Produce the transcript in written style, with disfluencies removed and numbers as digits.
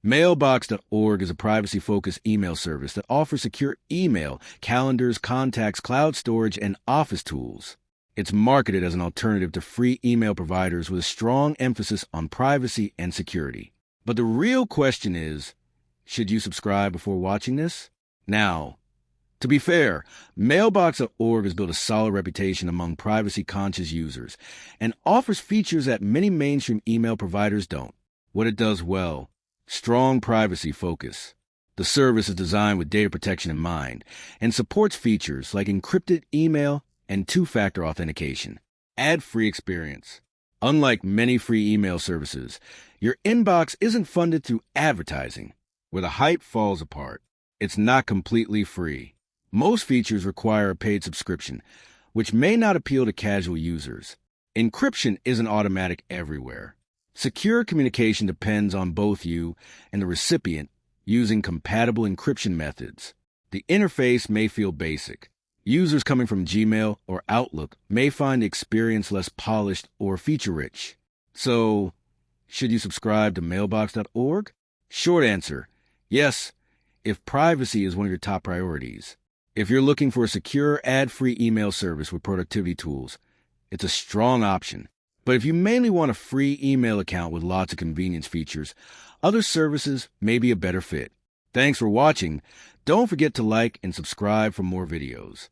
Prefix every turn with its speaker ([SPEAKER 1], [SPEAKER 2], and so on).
[SPEAKER 1] Mailbox.org is a privacy-focused email service that offers secure email, calendars, contacts, cloud storage, and office tools. It's marketed as an alternative to free email providers with a strong emphasis on privacy and security. But the real question is, should you subscribe before watching this? Now, to be fair, Mailbox.org has built a solid reputation among privacy-conscious users and offers features that many mainstream email providers don't. What it does well: strong privacy focus. The service is designed with data protection in mind and supports features like encrypted email and two-factor authentication. Ad-free experience. Unlike many free email services, your inbox isn't funded through advertising. Where the hype falls apart, it's not completely free. Most features require a paid subscription, which may not appeal to casual users. Encryption isn't automatic everywhere. Secure communication depends on both you and the recipient using compatible encryption methods. The interface may feel basic. Users coming from Gmail or Outlook may find the experience less polished or feature-rich. So, should you subscribe to Mailbox.org? Short answer: yes, if privacy is one of your top priorities. If you're looking for a secure, ad-free email service with productivity tools, it's a strong option. But if you mainly want a free email account with lots of convenience features, other services may be a better fit. Thanks for watching. Don't forget to like and subscribe for more videos.